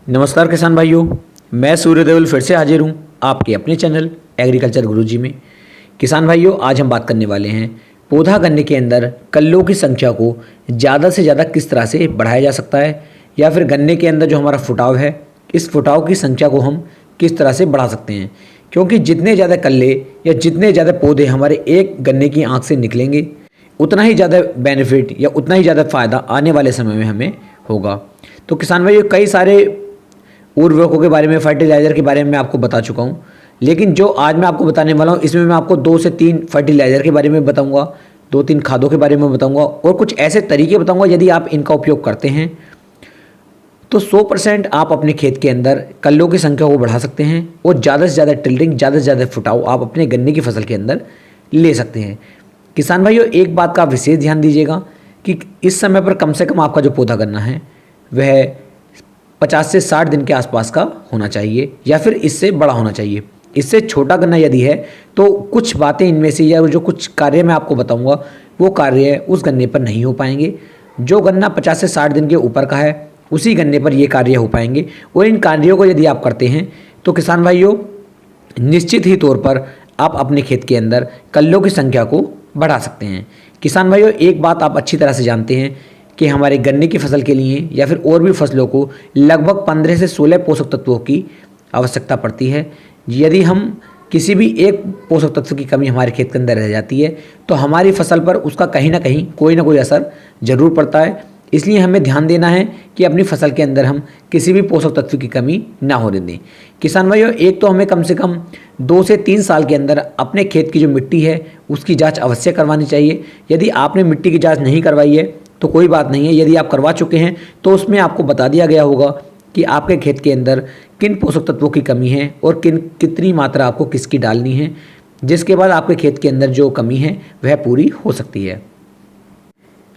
नमस्कार किसान भाइयों, मैं सूर्यदेवल फिर से हाजिर हूँ आपके अपने चैनल एग्रीकल्चर गुरुजी में। किसान भाइयों, आज हम बात करने वाले हैं पौधा गन्ने के अंदर कल्लों की संख्या को ज़्यादा से ज़्यादा किस तरह से बढ़ाया जा सकता है, या फिर गन्ने के अंदर जो हमारा फुटाव है इस फुटाव की संख्या को हम किस तरह से बढ़ा सकते हैं। क्योंकि जितने ज़्यादा कल्ले या जितने ज़्यादा पौधे हमारे एक गन्ने की आँख से निकलेंगे उतना ही ज़्यादा बेनिफिट या उतना ही ज़्यादा फ़ायदा आने वाले समय में हमें होगा। तो किसान भाइयों, कई सारे उर्वरकों के बारे में, फर्टिलाइज़र के बारे में मैं आपको बता चुका हूँ, लेकिन जो आज मैं आपको बताने वाला हूँ इसमें मैं आपको 2 से 3 फर्टिलाइज़र के बारे में बताऊँगा, 2-3 खादों के बारे में बताऊँगा और कुछ ऐसे तरीके बताऊँगा यदि आप इनका उपयोग करते हैं तो 100% आप अपने खेत के अंदर कल्लों की संख्या को बढ़ा सकते हैं और ज़्यादा से ज़्यादा टिल्डिंग, ज़्यादा से ज़्यादा फुटाव आप अपने गन्ने की फसल के अंदर ले सकते हैं। किसान भाइयों, एक बात का आप विशेष ध्यान दीजिएगा कि इस समय पर कम से कम आपका जो पौधा गन्ना है वह 50 से 60 दिन के आसपास का होना चाहिए या फिर इससे बड़ा होना चाहिए। इससे छोटा गन्ना यदि है तो कुछ बातें इनमें से या जो कुछ कार्य मैं आपको बताऊंगा वो कार्य उस गन्ने पर नहीं हो पाएंगे। जो गन्ना 50 से 60 दिन के ऊपर का है उसी गन्ने पर ये कार्य हो पाएंगे, और इन कार्यों को यदि आप करते हैं तो किसान भाइयों निश्चित ही तौर पर आप अपने खेत के अंदर कल्लों की संख्या को बढ़ा सकते हैं। किसान भाइयों, एक बात आप अच्छी तरह से जानते हैं कि हमारे गन्ने की फसल के लिए या फिर और भी फसलों को लगभग 15 से 16 पोषक तत्वों की आवश्यकता पड़ती है। यदि हम किसी भी एक पोषक तत्व की कमी हमारे खेत के अंदर रह जाती है तो हमारी फसल पर उसका कहीं ना कहीं कोई ना कोई असर जरूर पड़ता है। इसलिए हमें ध्यान देना है कि अपनी फसल के अंदर हम किसी भी पोषक तत्व की कमी ना होने दें। किसान भाइयों, एक तो हमें कम से कम 2 से 3 साल के अंदर अपने खेत की जो मिट्टी है उसकी जांच अवश्य करवानी चाहिए। यदि आपने मिट्टी की जांच नहीं करवाई है तो कोई बात नहीं है, यदि आप करवा चुके हैं तो उसमें आपको बता दिया गया होगा कि आपके खेत के अंदर किन पोषक तत्वों की कमी है और कितनी मात्रा आपको किसकी डालनी है, जिसके बाद आपके खेत के अंदर जो कमी है वह पूरी हो सकती है।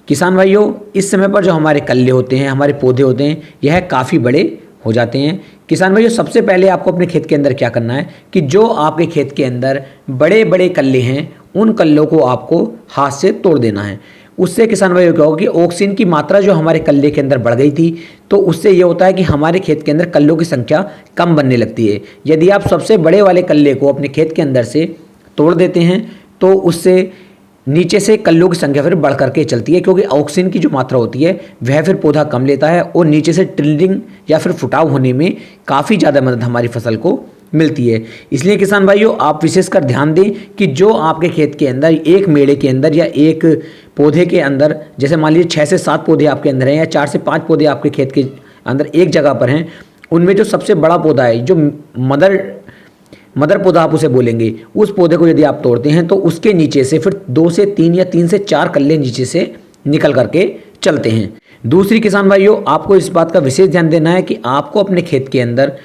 किसान भाइयों, इस समय पर जो हमारे कल्ले होते हैं, हमारे पौधे होते हैं, यह काफ़ी बड़े हो जाते हैं। किसान भाइयों, सबसे पहले आपको अपने खेत के अंदर क्या करना है कि जो आपके खेत के अंदर बड़े बड़े कल्ले हैं उन कल्लों को आपको हाथ से तोड़ देना है। उससे किसान भाइयों क्या होगा कि ऑक्सीजन की मात्रा जो हमारे कल्ले के अंदर बढ़ गई थी तो उससे ये होता है कि हमारे खेत के अंदर कल्लों की संख्या कम बनने लगती है। यदि आप सबसे बड़े वाले कल्ले को अपने खेत के अंदर से तोड़ देते हैं तो उससे नीचे से कल्लों की संख्या फिर बढ़ करके चलती है, क्योंकि ऑक्सीजन की जो मात्रा होती है वह फिर पौधा कम लेता है और नीचे से टिल्डिंग या फिर फुटाव होने में काफ़ी ज़्यादा मदद हमारी फसल को मिलती है। इसलिए किसान भाइयों, आप विशेषकर ध्यान दें कि जो आपके खेत के अंदर एक मेड़े के अंदर या एक पौधे के अंदर, जैसे मान लीजिए 6 से 7 पौधे आपके अंदर हैं या 4 से 5 पौधे आपके खेत के अंदर एक जगह पर हैं, उनमें जो सबसे बड़ा पौधा है, जो मदर पौधा आप उसे बोलेंगे, उस पौधे को यदि आप तोड़ते हैं तो उसके नीचे से फिर 2 से 3 या 3 से 4 कल्ले नीचे से निकल करके चलते हैं। दूसरी किसान भाइयों, आपको इस बात का विशेष ध्यान देना है कि आपको अपने खेत के अंदर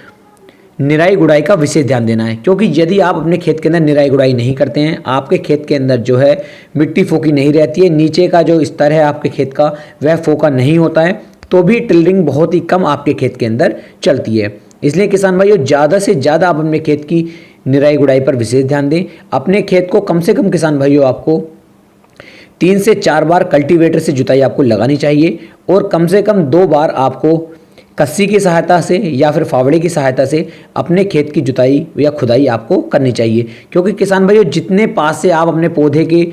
निराई गुड़ाई का विशेष ध्यान देना है, क्योंकि यदि आप अपने खेत के अंदर निराई गुड़ाई नहीं करते हैं, आपके खेत के अंदर जो है मिट्टी फोकी नहीं रहती है, नीचे का जो स्तर है आपके खेत का वह फोका नहीं होता है, तो भी टिल्डिंग बहुत ही कम आपके खेत के अंदर चलती है। इसलिए किसान भाइयों, ज़्यादा से ज़्यादा आप अपने खेत की निराई गुड़ाई पर विशेष ध्यान दें। अपने खेत को कम से कम किसान भाइयों आपको 3 से 4 बार कल्टीवेटर से जुताई आपको लगानी चाहिए और कम से कम 2 बार आपको कस्सी की सहायता से या फिर फावड़े की सहायता से अपने खेत की जुताई या खुदाई आपको करनी चाहिए। क्योंकि किसान भाइयों, जितने पास से आप अपने पौधे के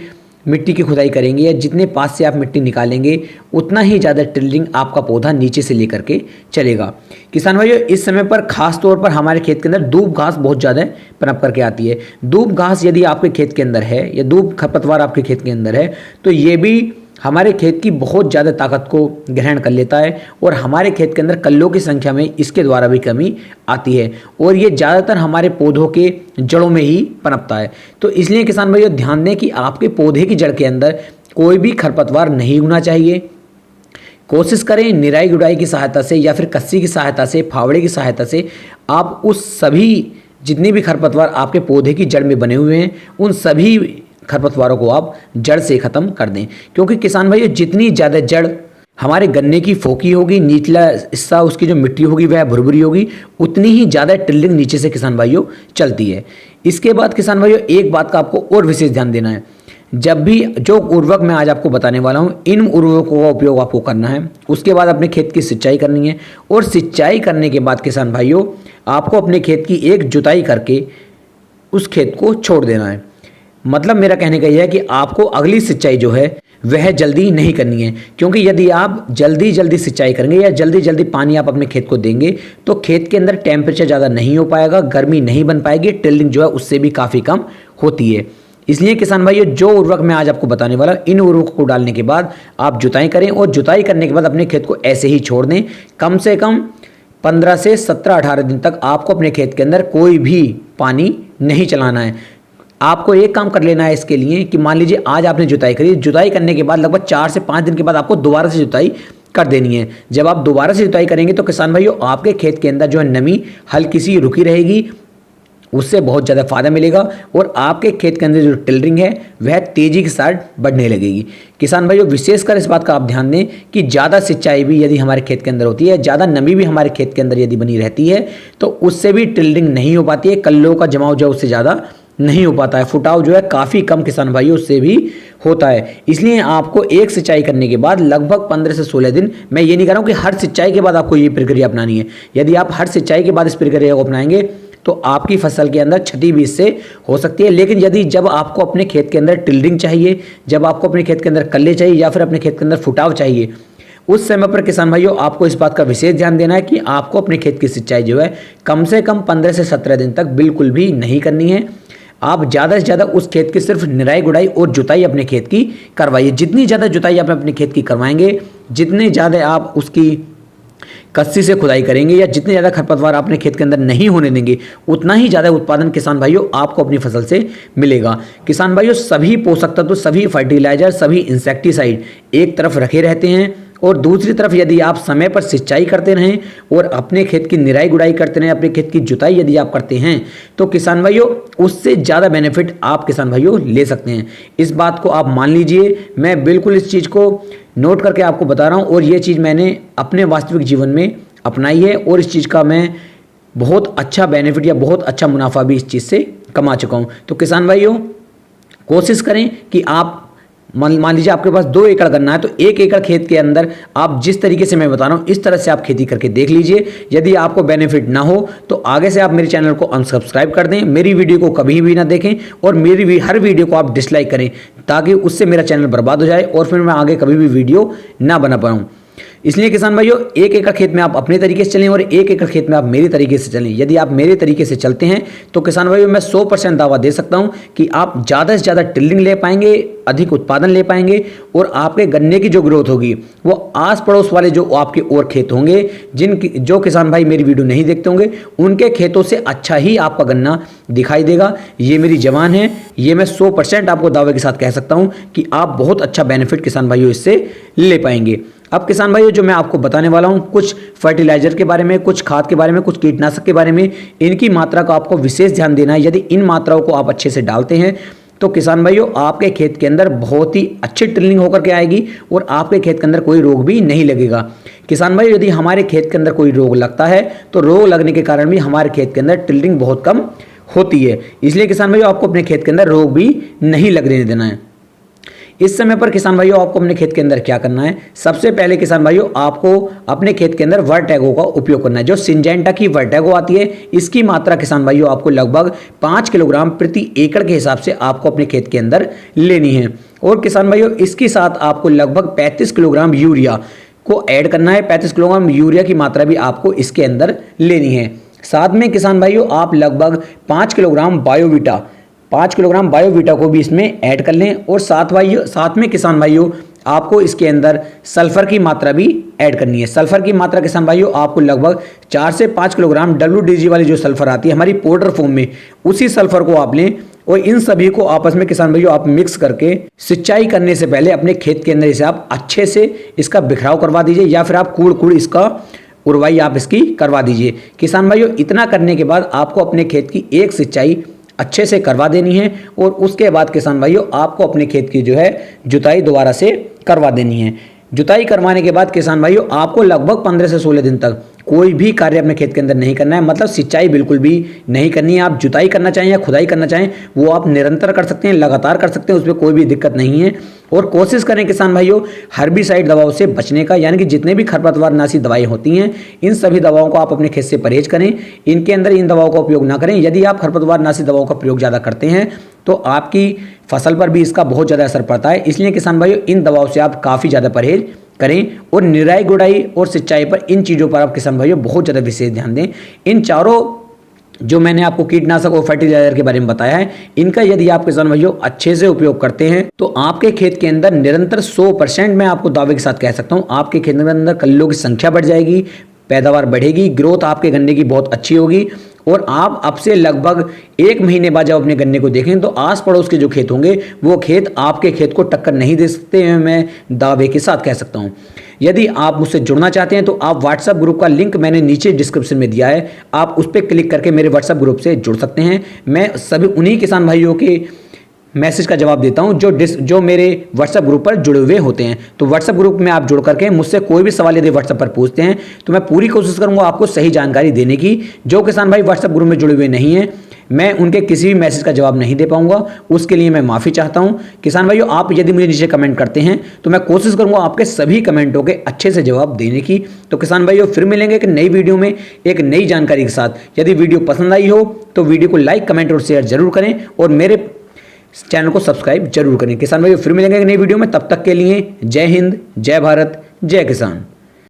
मिट्टी की खुदाई करेंगे या जितने पास से आप मिट्टी निकालेंगे उतना ही ज़्यादा टिल्डिंग आपका पौधा नीचे से लेकर के चलेगा। किसान भाइयों, इस समय पर खास तौर पर हमारे खेत के अंदर दूब घास बहुत ज़्यादा पनप करके आती है। दूब घास यदि आपके खेत के अंदर है या दूब खरपतवार आपके खेत के अंदर है तो ये भी हमारे खेत की बहुत ज़्यादा ताकत को ग्रहण कर लेता है और हमारे खेत के अंदर कल्लों की संख्या में इसके द्वारा भी कमी आती है और ये ज़्यादातर हमारे पौधों के जड़ों में ही पनपता है। तो इसलिए किसान भाइयों, ध्यान दें कि आपके पौधे की जड़ के अंदर कोई भी खरपतवार नहीं उगना चाहिए। कोशिश करें निराई गुड़ाई की सहायता से या फिर कस्सी की सहायता से, फावड़े की सहायता से आप उस सभी जितने भी खरपतवार आपके पौधे की जड़ में बने हुए हैं उन सभी खरपतवारों को आप जड़ से ख़त्म कर दें। क्योंकि किसान भाइयों, जितनी ज़्यादा जड़ हमारे गन्ने की फोकी होगी, निचला हिस्सा उसकी जो मिट्टी होगी वह भुरभुरी होगी, उतनी ही ज़्यादा टिल्डिंग नीचे से किसान भाइयों चलती है। इसके बाद किसान भाइयों, एक बात का आपको और विशेष ध्यान देना है। जब भी जो उर्वरक मैं आज आपको बताने वाला हूँ, इन उर्वरकों का उपयोग आपको करना है। उसके बाद अपने खेत की सिंचाई करनी है और सिंचाई करने के बाद किसान भाइयों आपको अपने खेत की एक जुताई करके उस खेत को छोड़ देना है। मतलब मेरा कहने का यह है कि आपको अगली सिंचाई जो है वह जल्दी नहीं करनी है, क्योंकि यदि आप जल्दी जल्दी सिंचाई करेंगे या जल्दी जल्दी पानी आप अपने खेत को देंगे तो खेत के अंदर टेम्परेचर ज़्यादा नहीं हो पाएगा, गर्मी नहीं बन पाएगी, टिल्डिंग जो है उससे भी काफ़ी कम होती है। इसलिए किसान भाइयों जो उर्वरक मैं आज आपको बताने वाला, इन उर्वरकों को डालने के बाद आप जुताई करें और जुताई करने के बाद अपने खेत को ऐसे ही छोड़ दें। कम से कम 15 से 17-18 दिन तक आपको अपने खेत के अंदर कोई भी पानी नहीं चलाना है। आपको एक काम कर लेना है इसके लिए कि मान लीजिए आज आपने जुताई करी, जुताई करने के बाद लगभग 4 से 5 दिन के बाद आपको दोबारा से जुताई कर देनी है। जब आप दोबारा से जुताई करेंगे तो किसान भाइयों आपके खेत के अंदर जो है नमी हल्की सी रुकी रहेगी, उससे बहुत ज़्यादा फायदा मिलेगा और आपके खेत के अंदर जो टिल्डरिंग है वह तेज़ी के साथ बढ़ने लगेगी। किसान भाइयों विशेषकर इस बात का आप ध्यान दें कि ज़्यादा सिंचाई भी यदि हमारे खेत के अंदर होती है, ज़्यादा नमी भी हमारे खेत के अंदर यदि बनी रहती है तो उससे भी टिल्डरिंग नहीं हो पाती है, कल्लों का जमाव जो है उससे ज़्यादा नहीं हो पाता है, फुटाव जो है काफ़ी कम किसान भाइयों उससे भी होता है। इसलिए आपको एक सिंचाई करने के बाद लगभग 15 से 16 दिन, मैं ये नहीं कह रहा हूँ कि हर सिंचाई के बाद आपको ये प्रक्रिया अपनानी है। यदि आप हर सिंचाई के बाद इस प्रक्रिया को अपनाएंगे तो आपकी फसल के अंदर क्षति भी इससे हो सकती है। लेकिन यदि जब आपको अपने खेत के अंदर टिल्डिंग चाहिए, जब आपको अपने खेत के अंदर कल्ले चाहिए या फिर अपने खेत के अंदर फुटाव चाहिए, उस समय पर किसान भाइयों आपको इस बात का विशेष ध्यान देना है कि आपको अपने खेत की सिंचाई जो है कम से कम 15 से 17 दिन तक बिल्कुल भी नहीं करनी है। आप ज़्यादा से ज़्यादा उस खेत की सिर्फ निराई गुड़ाई और जुताई अपने खेत की करवाइए। जितनी ज़्यादा जुताई आप अपने खेत की करवाएंगे, जितने ज़्यादा आप उसकी कस्सी से खुदाई करेंगे या जितने ज़्यादा खरपतवार अपने खेत के अंदर नहीं होने देंगे, उतना ही ज़्यादा उत्पादन किसान भाइयों आपको अपनी फसल से मिलेगा। किसान भाइयों सभी पोषक तत्व, सभी फर्टिलाइजर, सभी इंसेक्टिसाइड एक तरफ रखे रहते हैं और दूसरी तरफ यदि आप समय पर सिंचाई करते रहें और अपने खेत की निराई गुड़ाई करते रहें, अपने खेत की जुताई यदि आप करते हैं तो किसान भाइयों उससे ज़्यादा बेनिफिट आप किसान भाइयों ले सकते हैं। इस बात को आप मान लीजिए, मैं बिल्कुल इस चीज़ को नोट करके आपको बता रहा हूँ और ये चीज़ मैंने अपने वास्तविक जीवन में अपनाई है और इस चीज़ का मैं बहुत अच्छा बेनिफिट या बहुत अच्छा मुनाफा भी इस चीज़ से कमा चुका हूँ। तो किसान भाइयों कोशिश करें कि आप मान लीजिए आपके पास 2 एकड़ गन्ना है तो 1 एकड़ खेत के अंदर आप जिस तरीके से मैं बता रहा हूँ इस तरह से आप खेती करके देख लीजिए। यदि आपको बेनिफिट ना हो तो आगे से आप मेरे चैनल को अनसब्सक्राइब कर दें, मेरी वीडियो को कभी भी ना देखें और मेरी हर वीडियो को आप डिसलाइक करें ताकि उससे मेरा चैनल बर्बाद हो जाए और फिर मैं आगे कभी भी वीडियो ना बना पाऊँ। इसलिए किसान भाइयों 1 एकड़ खेत में आप अपने तरीके से चलें और 1 एकड़ खेत में आप मेरे तरीके से चलें। यदि आप मेरे तरीके से चलते हैं तो किसान भाइयों मैं 100% दावा दे सकता हूं कि आप ज़्यादा से ज़्यादा टिल्डिंग ले पाएंगे, अधिक उत्पादन ले पाएंगे और आपके गन्ने की जो ग्रोथ होगी वो आस पड़ोस वाले जो आपके और खेत होंगे, जो किसान भाई मेरी वीडियो नहीं देखते होंगे, उनके खेतों से अच्छा ही आपका गन्ना दिखाई देगा। ये मेरी जवान है, ये मैं 100% आपको दावे के साथ कह सकता हूँ कि आप बहुत अच्छा बेनिफिट किसान भाइयों इससे ले पाएंगे। अब किसान भाइयों जो मैं आपको बताने वाला हूं कुछ फर्टिलाइजर के बारे में, कुछ खाद के बारे में, कुछ कीटनाशक के बारे में, इनकी मात्रा का आपको विशेष ध्यान देना है। यदि इन मात्राओं को आप अच्छे से डालते हैं तो किसान भाइयों आपके खेत के अंदर बहुत ही अच्छी टिल्डिंग होकर के आएगी और आपके खेत के अंदर कोई रोग भी नहीं लगेगा। किसान भाइयों यदि हमारे खेत के अंदर कोई रोग लगता है तो रोग लगने के कारण भी हमारे खेत के अंदर टिल्डिंग बहुत कम होती है। इसलिए किसान भाइयों आपको अपने खेत के अंदर रोग भी नहीं लगने देना है। इस समय पर किसान भाइयों आपको अपने खेत के अंदर क्या करना है, सबसे पहले किसान भाइयों आपको अपने खेत के अंदर वर्टैगो का उपयोग करना है। जो सिंजेंटा की वर्टैगो आती है इसकी मात्रा किसान भाइयों आपको लगभग 5 किलोग्राम प्रति एकड़ के हिसाब से आपको अपने खेत के अंदर लेनी है। और किसान भाइयों इसके साथ आपको लगभग 35 किलोग्राम यूरिया को ऐड करना है। 35 किलोग्राम यूरिया की मात्रा भी आपको इसके अंदर लेनी है। साथ में किसान भाइयों आप लगभग 5 किलोग्राम बायोवीटा को भी इसमें ऐड कर लें और साथ में किसान भाइयों आपको इसके अंदर सल्फर की मात्रा भी ऐड करनी है। सल्फर की मात्रा किसान भाइयों आपको लगभग 4 से 5 किलोग्राम WDG वाली जो सल्फर आती है हमारी पाउडर फॉर्म में, उसी सल्फर को आप लें और इन सभी को आपस में किसान भाइयों आप मिक्स करके सिंचाई करने से पहले अपने खेत के अंदर इसे आप अच्छे से इसका बिखराव करवा दीजिए या फिर आप कूड़ इसका उर्वाई आप इसकी करवा दीजिए। किसान भाइयों इतना करने के बाद आपको अपने खेत की एक सिंचाई अच्छे से करवा देनी है और उसके बाद किसान भाइयों आपको अपने खेत की जो है जुताई दोबारा से करवा देनी है। जुताई करवाने के बाद किसान भाइयों आपको लगभग 15 से 16 दिन तक कोई भी कार्य अपने खेत के अंदर नहीं करना है, मतलब सिंचाई बिल्कुल भी नहीं करनी है। आप जुताई करना चाहें या खुदाई करना चाहें वो आप निरंतर कर सकते हैं, लगातार कर सकते हैं, उसमें कोई भी दिक्कत नहीं है। और कोशिश करें किसान भाइयों हर्बिसाइड दवाओं से बचने का, यानी कि जितने भी खरपतवार नाशी दवाएं होती हैं इन सभी दवाओं को आप अपने खेत से परहेज करें, इनके अंदर इन दवाओं का उपयोग ना करें। यदि आप खरपतवार नाशी दवाओं का प्रयोग ज़्यादा करते हैं तो आपकी फसल पर भी इसका बहुत ज़्यादा असर पड़ता है। इसलिए किसान भाइयों इन दवाओं से आप काफ़ी ज़्यादा परहेज करें और निराई गुड़ाई और सिंचाई पर, इन चीज़ों पर आप किसान भाइयों बहुत ज़्यादा विशेष ध्यान दें। इन चारों जो मैंने आपको कीटनाशक और फर्टिलाइजर के बारे में बताया है, इनका यदि आप किसान भाइयों अच्छे से उपयोग करते हैं तो आपके खेत के अंदर निरंतर 100% मैं आपको दावे के साथ कह सकता हूं आपके खेत के अंदर कल्लों की संख्या बढ़ जाएगी, पैदावार बढ़ेगी, ग्रोथ आपके गन्ने की बहुत अच्छी होगी। और आप अब से लगभग 1 महीने बाद जब अपने गन्ने को देखें तो आस पड़ोस के जो खेत होंगे वो खेत आपके खेत को टक्कर नहीं दे सकते हैं, मैं दावे के साथ कह सकता हूं। यदि आप मुझसे जुड़ना चाहते हैं तो आप व्हाट्सएप ग्रुप का लिंक मैंने नीचे डिस्क्रिप्शन में दिया है, आप उस पर क्लिक करके मेरे व्हाट्सएप ग्रुप से जुड़ सकते हैं। मैं सभी उन्हीं किसान भाइयों के मैसेज का जवाब देता हूं जो मेरे व्हाट्सएप ग्रुप पर जुड़े हुए होते हैं। तो व्हाट्सएप ग्रुप में आप जुड़ करके मुझसे कोई भी सवाल यदि व्हाट्सएप पर पूछते हैं तो मैं पूरी कोशिश करूंगा आपको सही जानकारी देने की। जो किसान भाई व्हाट्सएप ग्रुप में जुड़े हुए नहीं हैं मैं उनके किसी भी मैसेज का जवाब नहीं दे पाऊंगा, उसके लिए मैं माफ़ी चाहता हूं। किसान भाइयों आप यदि मुझे नीचे कमेंट करते हैं तो मैं कोशिश करूंगा आपके सभी कमेंटों के अच्छे से जवाब देने की। तो किसान भाइयों फिर मिलेंगे एक नई वीडियो में एक नई जानकारी के साथ। यदि वीडियो पसंद आई हो तो वीडियो को लाइक, कमेंट और शेयर जरूर करें और मेरे चैनल को सब्सक्राइब जरूर करें। किसान भाइयों फिर मिलेंगे एक नई वीडियो में, तब तक के लिए जय हिंद, जय भारत, जय किसान।